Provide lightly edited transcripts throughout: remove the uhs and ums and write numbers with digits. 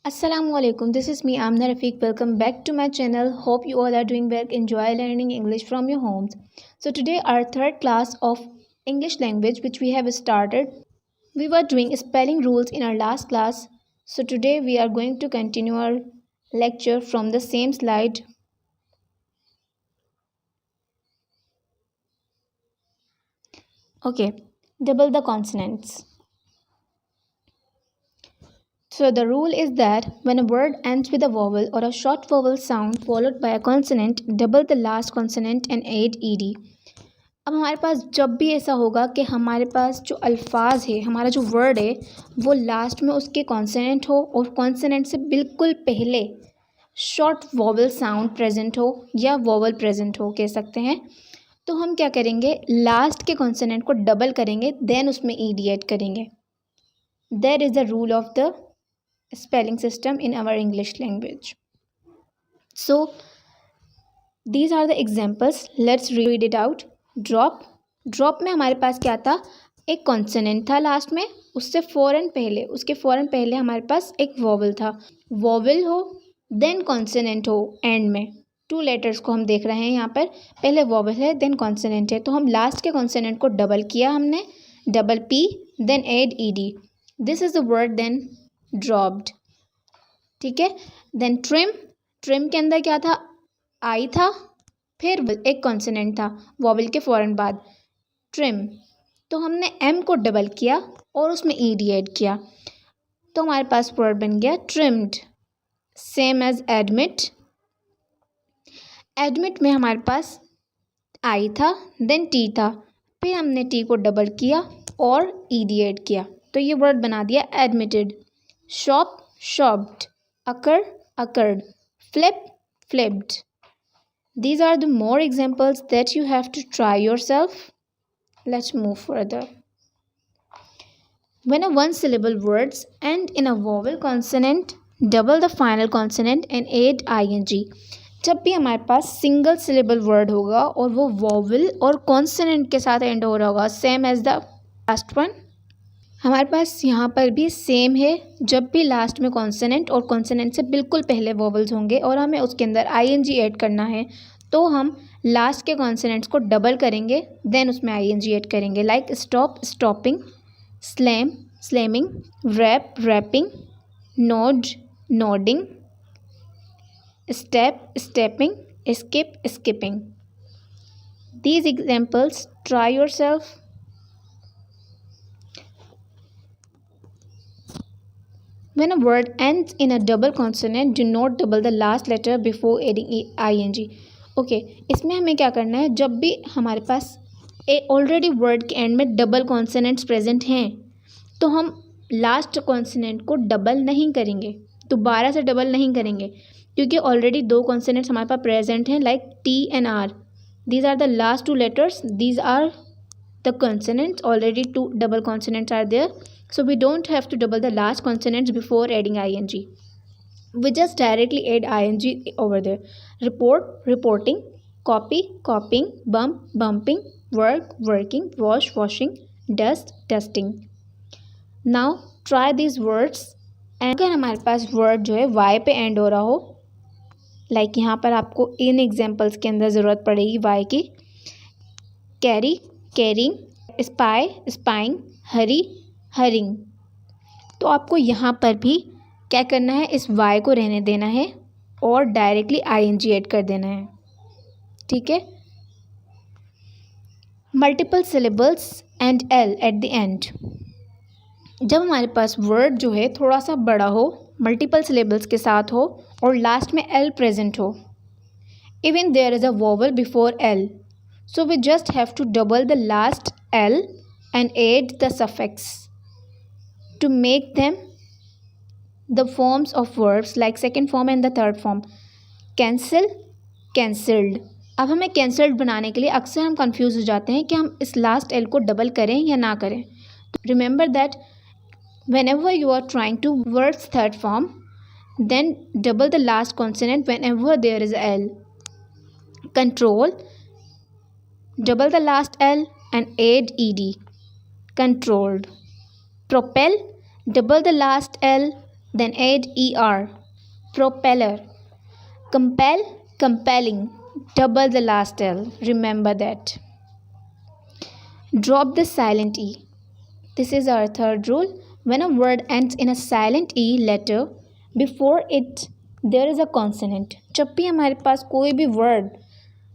Assalamualaikum. This is me, Amna Rafiq. Welcome back to my channel. Hope you all are doing well. Enjoy learning English from your homes. So today our third class of English language which we have started. We were doing spelling rules in our last class. So today we are going to continue our lecture from the same slide. Okay, double the consonants. So the rule is that when a word ends with a vowel or a short vowel sound followed by a consonant, double the last consonant and add ed. अब हमारे पास जब भी ऐसा होगा कि हमारे पास जो अल्फाज है, हमारा जो वर्ड है, वो लास्ट में उसके कॉन्सोनेंट हो और कॉन्सोनेंट से बिल्कुल पहले शॉर्ट वॉवल साउंड प्रेजेंट हो या वॉवल प्रेजेंट हो कह सकते हैं, तो हम क्या करेंगे, लास्ट के कॉन्सोनेंट को डबल करेंगे, देन उसमें ईडी ऐड करेंगे. That is the rule of the spelling system in our English language. So these are the examples. Let's read it out. Drop में हमारे पास क्या था, एक कॉन्सोनेंट था लास्ट में, उसके फ़ौरन पहले हमारे पास एक वॉवल था. वॉवल हो देन कॉन्सोनेंट हो एंड में. टू लेटर्स को हम देख रहे हैं यहाँ पर, पहले वॉवल है देन कॉन्सोनेंट है, तो हम लास्ट के कॉन्सोनेंट को डबल किया हमने, double P then add E D. This is the word then dropped. ठीक है. देन ट्रिम के अंदर क्या था, आई था, फिर एक कॉन्सोनेंट था वॉवल के फ़ौरन बाद, ट्रिम. तो हमने एम को डबल किया और उसमें ई डी ऐड किया, तो हमारे पास वर्ड बन गया trimmed. Same as admit. Admit में हमारे पास आई था देन टी था, फिर हमने टी को डबल किया और ई डी ऐड किया, तो ये वर्ड बना दिया admitted. Shop shopped, occurred, flipped. These are the more examples that you have to try yourself. Let's move further. When a one syllable words end in a vowel consonant, double the final consonant and add ing. जब भी हमारे पास single syllable word होगा और वो vowel और consonant के साथ and हो रहा होगा, same as the last one, हमारे पास यहाँ पर भी सेम है. जब भी लास्ट में कॉन्सोनेंट और कॉन्सोनेंट से बिल्कुल पहले वॉवल्स होंगे और हमें उसके अंदर आईएनजी ऐड करना है, तो हम लास्ट के कॉन्सोनेंट्स को डबल करेंगे, देन उसमें आईएनजी ऐड करेंगे. Like stop stopping, slam slamming, wrap wrapping, nod nodding, step stepping, skip skipping. These examples, try yourself. When a word ends in a double consonant, do not double the last letter before adding ing. Okay, इसमें हमें क्या करना है, जब भी हमारे पास already word के and में डबल कॉन्सोनेंट्स प्रेजेंट हैं, तो हम लास्ट कॉन्सोनेंट को डबल नहीं करेंगे, दोबारा से डबल नहीं करेंगे, क्योंकि ऑलरेडी दो कॉन्सोनेंट्स हमारे पास प्रेजेंट हैं, like T and R. These are the last two letters, these are the consonants, already two double consonants are there, so we don't have to double the last consonants before adding ing. We just directly add ing over there. Report reporting, copy copying, bump bumping, work working, wash washing, dust dusting. Now try these words. अगर हमारे पास word जो है Y पे and हो रहा हो, like यहाँ पर आपको इन एग्जाम्पल्स के अंदर ज़रूरत पड़ेगी वाई की. कैरी कैरिंग, स्पाई स्पाइंग, हरी हरिंग. तो आपको यहाँ पर भी क्या करना है, इस वाई को रहने देना है और डायरेक्टली आईएनजी ऐड कर देना है. ठीक है. Multiple syllables and L eight the and. जब हमारे पास वर्ड जो है थोड़ा सा बड़ा हो, मल्टीपल सिलेबल्स के साथ हो और लास्ट में एल प्रेजेंट हो, even there is a vowel before L, so we just have to double the last L and add the suffix to make them the forms of verbs like second form and the third form. Cancel, cancelled. अब हमें cancelled बनाने के लिए अक्सर हम confuse हो जाते हैं कि हम इस लास्ट L को डबल करें या ना करें. Remember that whenever you are trying to words third form, then double the last consonant whenever there is L. Control, double the last L and add ed. Controlled. Propel, double the last L then add er. Propeller. Compel, compelling. Double the last L. Remember that. Drop the silent E. This is our third rule. When a word ends in a silent E letter, before it there is a consonant. जब भी हमारे पास कोई भी word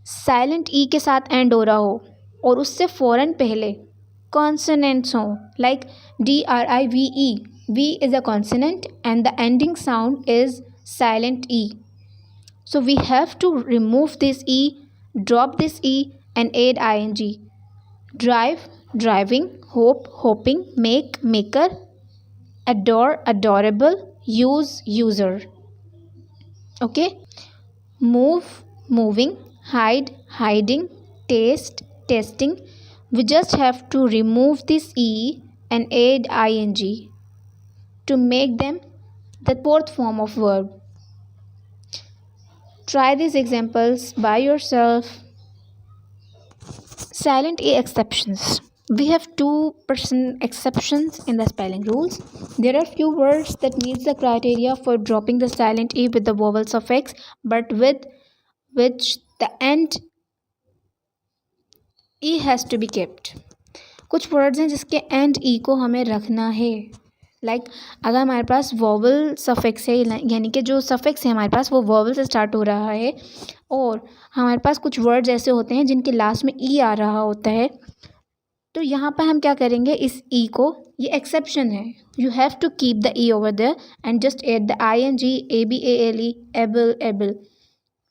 silent ई के साथ and हो रहा हो और उससे फ़ौरन पहले कॉन्सोनेंट्स हों, like DRIVE. V is a consonant and the ending sound is silent E. So we have to remove this E, drop this E and add ing. Drive, driving. Hope, hoping. Make, maker. Adore, adorable. Use, user. Okay. Move, moving. Hide, hiding. Taste, tasting. We just have to remove this E and add ing to make them the fourth form of verb. Try these examples by yourself. Silent E exceptions. We have 2% exceptions in the spelling rules. There are few words that meets the criteria for dropping the silent E with the vowel suffix, but with which the end E has to be kept. कुछ words हैं जिसके and ई को हमें रखना है. Like अगर हमारे पास vowel suffix है, यानी कि जो सफिक्स है हमारे पास वो वॉवल से स्टार्ट हो रहा है, और हमारे पास कुछ वर्ड्स ऐसे होते हैं जिनके लास्ट में ई आ रहा होता है, तो यहाँ पर हम क्या करेंगे, इस ई को, ये एक्सेप्शन है, you have to keep the E over there and just add the ING, ABALE, able, able,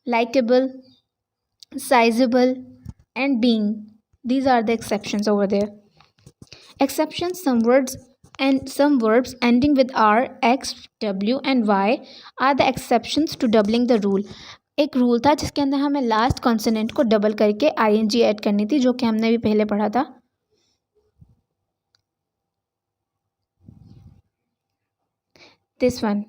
likeable, sizable and being. These are the exceptions over there. Exceptions, some verbs ending with R, X, W and Y are the exceptions to doubling the rule. एक rule था जिसके अंदर हमें last consonant को double करके ING add करनी थी, जो कि हमने भी पहले पढ़ा था. This one.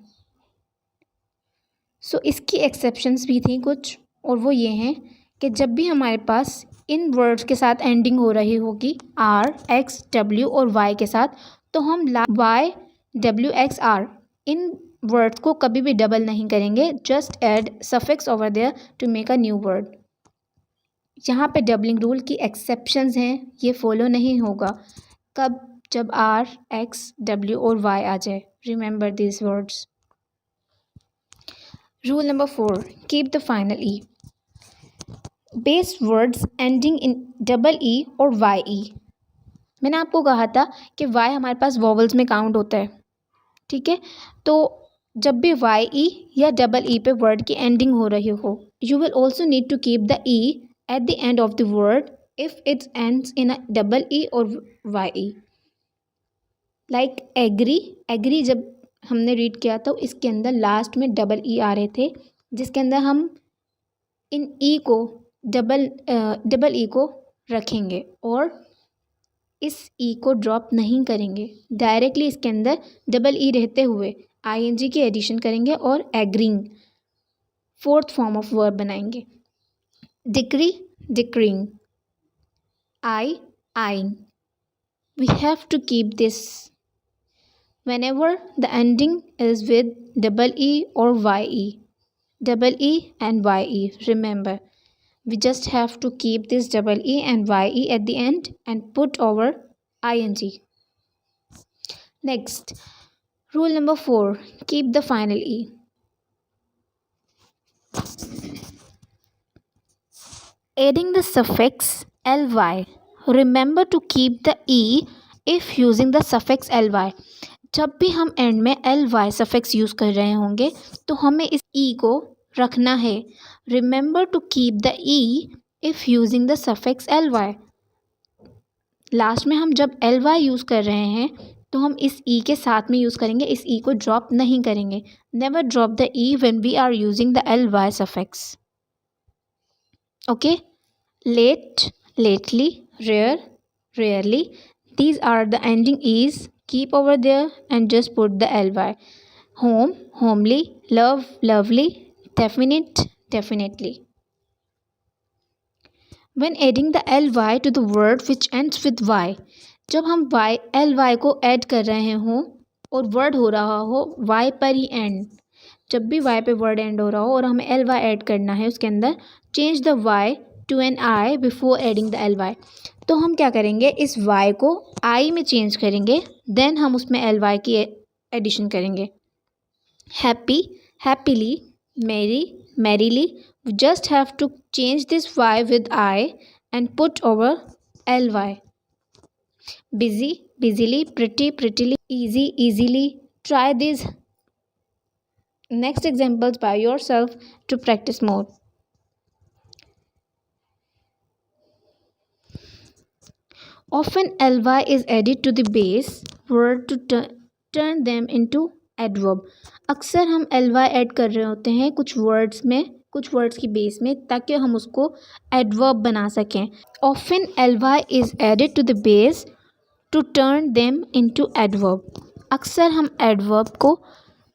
सो इसकी एक्सेप्शंस भी थी कुछ, और वो ये हैं कि जब भी हमारे पास इन वर्ड्स के साथ एंडिंग हो रही होगी R, X, W और Y के साथ, तो हम Y, W, X, R इन वर्ड्स को कभी भी डबल नहीं करेंगे. Just add suffix over there to make a new word. यहाँ पे डबलिंग रूल की एक्सेप्शंस हैं, ये फॉलो नहीं होगा. कब? जब R, X, W और Y आ जाए. Remember this words. Rule number 4, keep the final E. Based words ending in double E और वाई ई. मैंने आपको कहा था कि वाई हमारे पास वॉवल्स में काउंट होता है, ठीक है. तो जब भी वाई ई या डबल ई पे वर्ड की एंडिंग हो रही हो, you will also need to keep the E at the end of the word if it's ends in a double E और Y E. Like agree. Agree जब हमने read किया तो इसके अंदर लास्ट में डबल ई आ रहे थे, जिसके अंदर हम इन ई को डबल ई को रखेंगे और इस ई को ड्रॉप नहीं करेंगे. डायरेक्टली इसके अंदर डबल ई रहते हुए ING की एडिशन करेंगे और agreeing fourth form of verb बनाएंगे. Decree, decreeing. Ing. We have to keep this whenever the ending is with double E or YE. Double E and YE. Remember, we just have to keep this double E and YE at the end and put over ING. Next, rule number 4, keep the final E. Adding the suffix ly. Remember to keep the E if using the suffix ly. जब भी हम and में ly suffix use कर रहे होंगे तो हमें इस ई को रखना है. Remember to keep the E if using the suffix ly. Last में हम जब ly यूज़ कर रहे हैं तो हम इस ई के साथ में यूज़ करेंगे, इस ई को ड्रॉप नहीं करेंगे. Never drop the E when we are using the ly suffix. Okay. Late, lately, rare, rarely. These are the ending E's. Keep over there and just put the ly. Home, homely. Love, lovely. Definite, definitely. When adding the ly to the word which ends with y, जब हम ly को add कर रहे हों और word हो रहा हो वाई पर ही एंड, जब भी वाई पे वर्ड एंड हो रहा हो और हमें एल वाई ऐड करना है उसके अंदर, change the Y to an I before adding the L Y. तो हम क्या करेंगे, इस वाई को आई में चेंज करेंगे, देन हम उसमें एल वाई की एडिशन करेंगे। Happy, happily, merry, merrily, we just have to change this y with I and put over ly. Busy, busily, pretty, prettily, easy, easily. Try these next examples by yourself to practice more. Often ly is added to the base word to turn them into adverb. अक्सर हम ly add कर रहे होते हैं कुछ words में, कुछ words की बेस में, ताकि हम उसको एडवर्ब बना सकें। Often ly is added to the base to turn them into adverb. अक्सर हम एडवर्ब को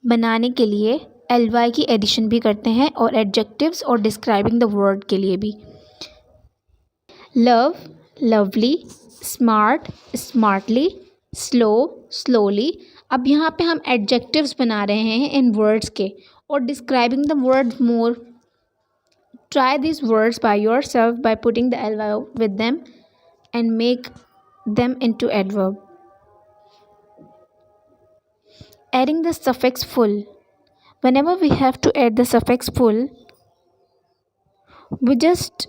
बनाने के लिए ly की एडिशन भी करते हैं और एडजेक्टिव्स और डिस्क्राइबिंग द वर्ड के लिए भी। Love, lovely, smart, smartly, slow, slowly. अब यहाँ पे हम एडजेक्टिव्स बना रहे हैं इन वर्ड्स के और describing the words more. Try this words by yourself by putting the ly with them and make them into adverb. Adding the suffix full. Whenever we have to add the suffix full, we just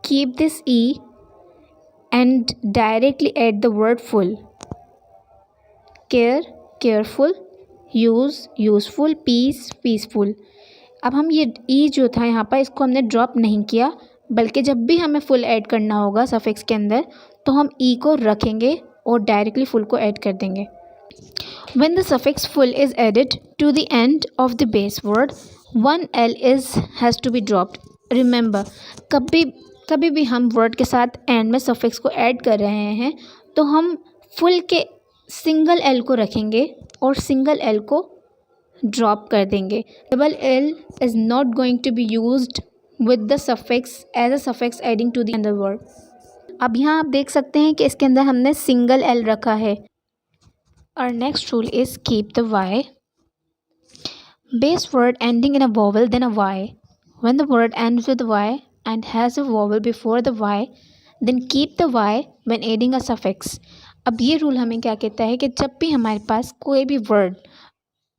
keep this e and directly add the word full. Care, careful, use, useful, peace, peaceful. अब हम ये ई जो था यहाँ पर इसको हमने drop नहीं किया, बल्कि जब भी हमें फुल ऐड करना होगा सफिक्स के अंदर तो हम ई को रखेंगे और डायरेक्टली फुल को ऐड कर देंगे। When the suffix full is added to the end of the base word, one L has to be dropped. Remember, कभी भी हम वर्ड के साथ एंड में सफिक्स को ऐड कर रहे हैं तो हम फुल के सिंगल एल को रखेंगे और सिंगल एल को ड्रॉप कर देंगे। Double L is not going to be used with the suffix as a suffix adding to the other word. अब यहाँ आप देख सकते हैं कि इसके अंदर हमने सिंगल एल रखा है। Our next rule is keep the y base word ending in a vowel then a y. When the word ends with y and has a vowel before the y, then keep the y when adding a suffix. अब ये rule हमें क्या कहता है कि जब भी हमारे पास कोई भी वर्ड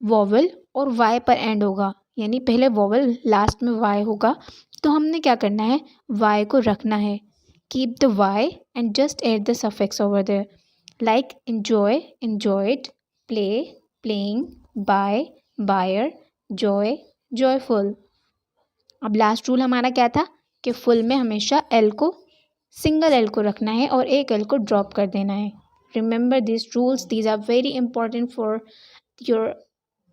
वॉवल और y पर एंड होगा, यानी पहले वॉवल लास्ट में y होगा, तो हमने क्या करना है, y को रखना है। Keep the y and just add the suffix over there, like enjoy, enjoyed, play, playing, buy, buyer, joy, joyful. अब लास्ट रूल हमारा क्या था कि फुल में हमेशा एल को सिंगल एल को रखना है और एक एल को ड्रॉप कर देना है। Remember this rules, these are very important for your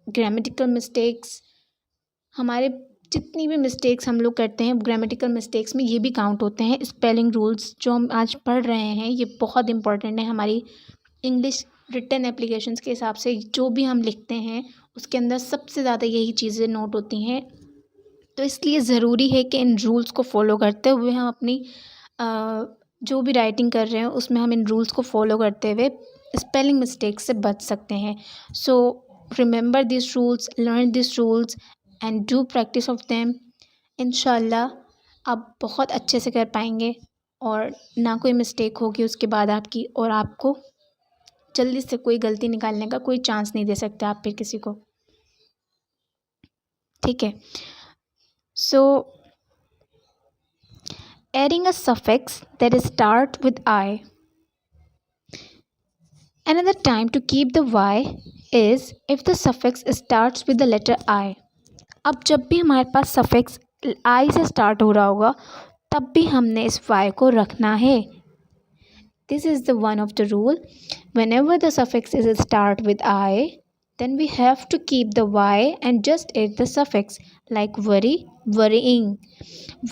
grammatical mistakes. हमारे जितनी भी मिस्टेक्स हम लोग करते हैं ग्रामेटिकल मिस्टेक्स में ये भी काउंट होते हैं। स्पेलिंग रूल्स जो हम आज पढ़ रहे हैं ये बहुत इंपॉर्टेंट है हमारी इंग्लिश रिटन एप्लीकेशंस के हिसाब से। जो भी हम लिखते हैं उसके अंदर सबसे ज़्यादा यही चीज़ें नोट होती हैं, तो इसलिए ज़रूरी है कि इन रूल्स को फॉलो करते हुए हम अपनी जो भी राइटिंग कर रहे हैं उसमें हम इन रूल्स को फॉलो करते हुए स्पेलिंग मिस्टेक्स से बच सकते हैं। So remember this rules, learn this rules and do practice of them. इंशाल्लाह आप बहुत अच्छे से कर पाएंगे और ना कोई मिस्टेक होगी उसके बाद आपकी, और आपको जल्दी से कोई गलती निकालने का कोई चांस नहीं दे सकते आप फिर किसी को। ठीक है, so adding a suffix that start with I. Another time to keep the y is if the suffix starts with the letter I. अब जब भी हमारे पास सफिक्स आई से स्टार्ट हो रहा होगा तब भी हमने इस y को रखना है। This is the one of the rule, whenever the suffix is start with I, then we have to keep the y and just add the suffix like worry, worrying.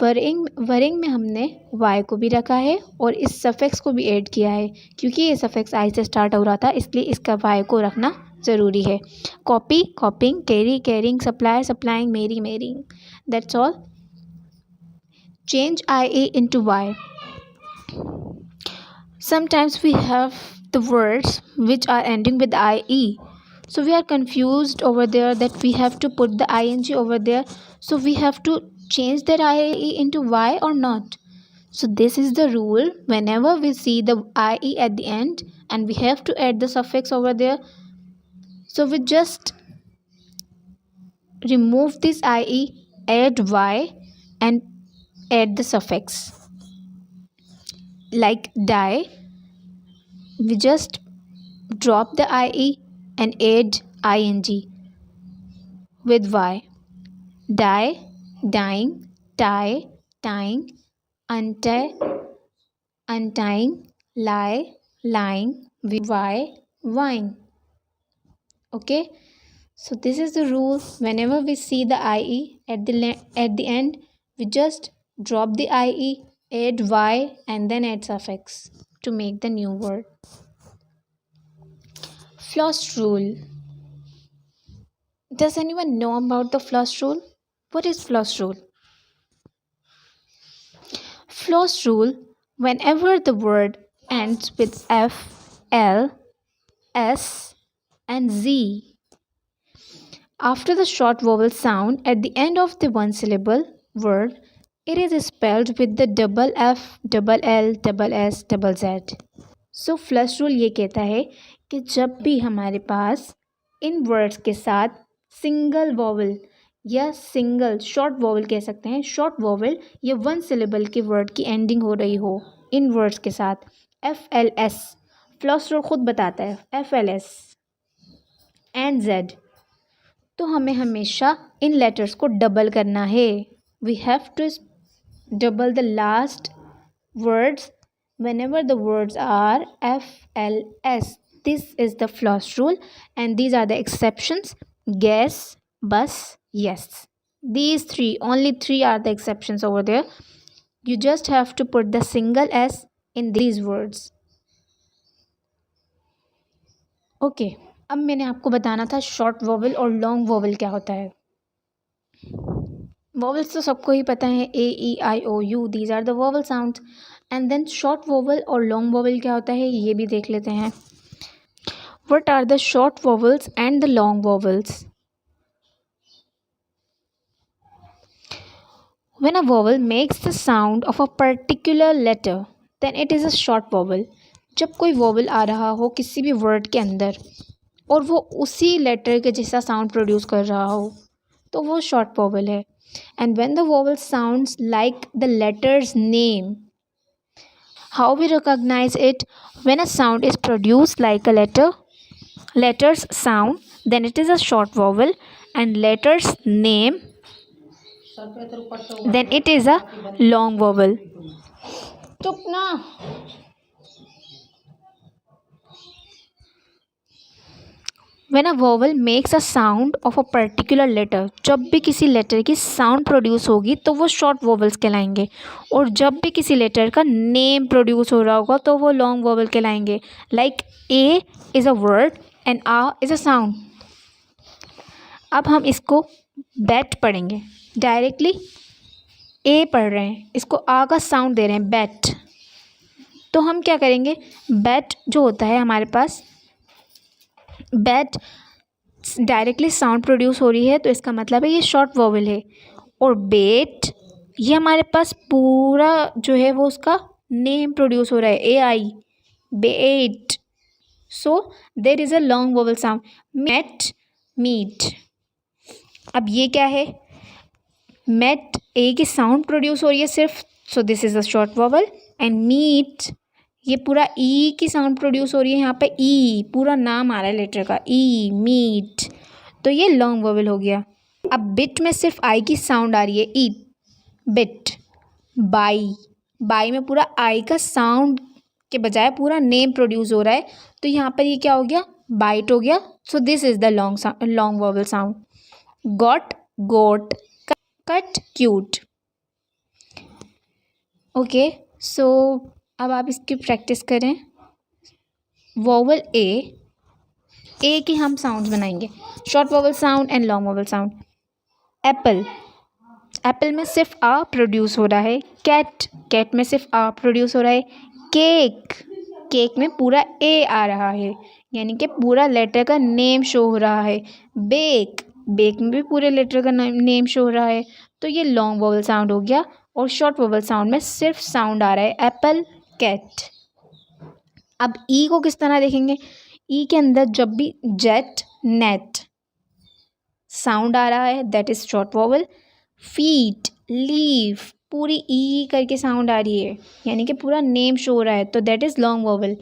worrying में हमने y को भी रखा है और इस suffix को भी ऐड किया है, क्योंकि ये सफिक्स आई से स्टार्ट हो रहा था इसलिए इसका y को रखना ज़रूरी है। Copy, copying, carry, carrying, supply, supplying, marry, marrying, that's all. Change I A into Y. Sometimes we have the words which are ending with IE. So we are confused over there that we have to put the ing over there. So we have to change that IE into Y or not. So this is the rule. Whenever we see the IE at the end and we have to add the suffix over there, so we just remove this IE, add Y and add the suffix. Like die, we just drop the IE and add ing with Y. Die, dying, tie, tying, untie, untying, lie, lying, Y, wine. Okay, so this is the rule. Whenever we see the IE at the end, we just drop the IE, add Y and then add suffix to make the new word. Floss rule. Does anyone know about the floss rule? What is floss rule? Floss rule, whenever the word ends with F, L, S and Z, after the short vowel sound at the end of the one syllable word, it is spelled with the double F, double L, double S, double Z. So flush rule ये कहता है कि जब भी हमारे पास इन words के साथ single vowel या सिंगल शॉर्ट वॉवल कह सकते हैं, शॉर्ट वॉवल या वन सिलेबल के वर्ड की एंडिंग हो रही हो इन वर्ड्स के साथ, FLS, फ्लश रूल खुद बताता है, FLS एंड Z, तो हमें हमेशा इन लेटर्स को डबल करना है. We have to double the last words whenever the words are FLS. This is the floss rule and these are the exceptions: guess, bus, yes. These three, only three are the exceptions over there. You just have to put the single S in these words. Okay, अब मैंने आपको बताना था short vowel और long vowel क्या होता है. Vowels तो सबको ही पता है, AEIOU, these are the vowel sounds. And then short vowel और लॉन्ग वॉवल क्या होता है ये भी देख लेते हैं. What are the short vowels and the long vowels? When a vowel makes the sound of a particular letter then it is a short vowel. जब कोई वॉवल आ रहा हो किसी भी वर्ड के अंदर और वो उसी लेटर के जैसा साउंड प्रोड्यूस कर रहा हो तो वो शॉर्ट वॉवल है. And when the vowel sounds like the letters name, how we recognize it? When a sound is produced like a letter's sound, then it is a short vowel, and letter's name, then it is a long vowel. Tupna. When a vowel makes a sound of a particular letter, जब भी किसी letter की sound produce होगी तो वो short vowels कहलाएंगे. और जब भी किसी लेटर का नेम प्रोड्यूस हो रहा होगा तो वो लॉन्ग वॉवल कहलाएंगे. Like A is a word and A is a sound. अब हम इसको बैट पढ़ेंगे. डायरेक्टली A पढ़ रहे हैं, इसको A का साउंड दे रहे हैं, बैट. तो हम क्या करेंगे, बैट जो होता है हमारे पास, बैट डायरेक्टली साउंड प्रोड्यूस हो रही है तो इसका मतलब है ये शॉर्ट वॉवल है. और बेट ये हमारे पास पूरा जो है वो उसका नेम प्रोड्यूस हो रहा है, AI, bet. So there is a long vowel sound. Mate, meet. अब ये क्या है, मेट ए की साउंड प्रोड्यूस हो रही है सिर्फ, so this is a short vowel. And meet ये पूरा ई की साउंड प्रोड्यूस हो रही है, यहाँ पे ई पूरा नाम आ रहा है लेटर का, ई, मीट, तो ये लॉन्ग वॉवल हो गया. अब बिट में सिर्फ आई की साउंड आ रही है, ई, बिट. बाई, बाई में पूरा आई का साउंड के बजाय पूरा नेम प्रोड्यूस हो रहा है तो यहाँ पर ये क्या हो गया, बाइट हो गया. So this is the long vowel sound. Got, goat, cut, cute. Okay, so अब आप इसकी प्रैक्टिस करें. वॉवल ए की हम साउंड्स बनाएंगे, short vowel sound and long vowel sound. Apple, Apple में सिर्फ आ प्रोड्यूस हो रहा है. कैट, कैट में सिर्फ आ प्रोड्यूस हो रहा है. केक, केक में पूरा ए आ रहा है, यानी कि पूरा लेटर का नेम शो हो रहा है। बेक, बेक में भी पूरे लेटर का नेम शो हो रहा है। तो ये लॉन्ग वोवल साउंड हो गया। और शॉर्ट वोवल साउंड में सिर्फ साउंड आ रहा है एप्पल, कैट। अब ई को किस तरह देखेंगे? ई के अंदर जब भी जेट, नेट साउंड आ रहा है that is short vowel. Feet, leave, पूरी ई करके साउंड आ रही है, यानी कि पूरा नेम शो हो रहा है, तो दैट इज लॉन्ग वोवल।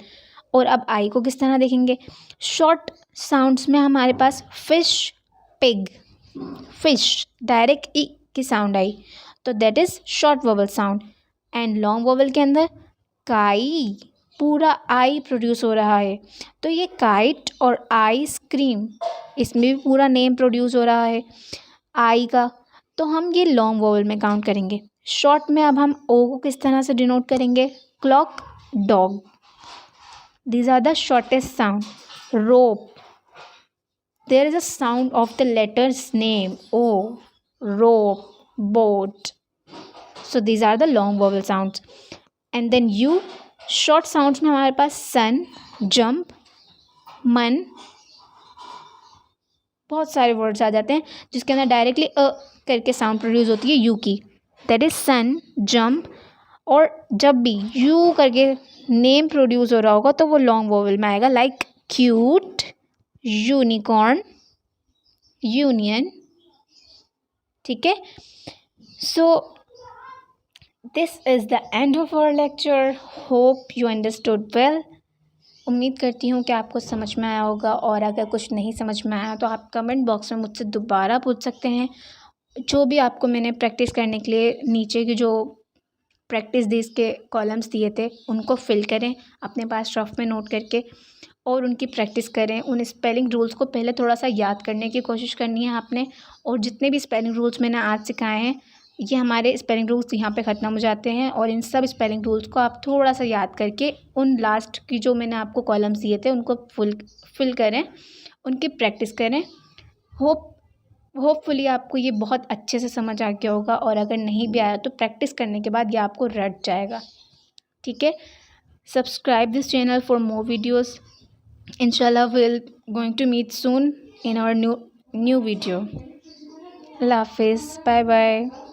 और अब आई को किस तरह देखेंगे? शॉर्ट साउंड्स में हमारे पास फिश, पिग, फिश डायरेक्ट ई की साउंड आई, तो that is short vowel sound. And long vowel के अंदर काई, पूरा आई प्रोड्यूस हो रहा है, तो ये काइट और आइसक्रीम, इसमें भी पूरा नेम प्रोड्यूस हो रहा है आई का, तो हम ये लॉन्ग वोवल में काउंट करेंगे। शॉर्ट में अब हम ओ को किस तरह से डिनोट करेंगे? Clock, dog, these are the shortest sound. Rope, there is a sound of the letters name o, rope, boat, so these are the long vowel sounds. And then u, short sounds में हमारे पास sun, jump, मन, बहुत सारे words आ जाते हैं जिसके अंदर directly अ करके साउंड प्रोड्यूस होती है यू की, दैट इज सन, जंप। और जब भी यू करके नेम प्रोड्यूस हो रहा होगा तो वो लॉन्ग वोवल में आएगा, लाइक क्यूट, यूनिकॉर्न, यूनियन। ठीक है, so this is the end of our lecture. Hope you understood well. उम्मीद करती हूँ कि आपको समझ में आया होगा, और अगर कुछ नहीं समझ में आया तो आप कमेंट बॉक्स में मुझसे दोबारा पूछ सकते हैं। जो भी आपको मैंने प्रैक्टिस करने के लिए नीचे की जो प्रैक्टिस दी के कॉलम्स दिए थे उनको फिल करें अपने पास रफ में नोट करके, और उनकी प्रैक्टिस करें। उन स्पेलिंग रूल्स को पहले थोड़ा सा याद करने की कोशिश करनी है आपने, और जितने भी स्पेलिंग रूल्स मैंने आज सिखाए हैं ये हमारे स्पेलिंग रूल्स यहाँ पे ख़त्म हो जाते हैं, और इन सब स्पेलिंग रूल्स को आप थोड़ा सा याद करके उन लास्ट की जो मैंने आपको कॉलम्स दिए थे उनको फिल करें, उनकी प्रैक्टिस करें। होपफुली आपको ये बहुत अच्छे से समझ आ गया होगा, और अगर नहीं भी आया तो प्रैक्टिस करने के बाद ये आपको रट जाएगा। ठीक है, subscribe this channel for more videos. Inshallah, we'll going to meet soon in our new video. Allah Hafiz. Bye bye.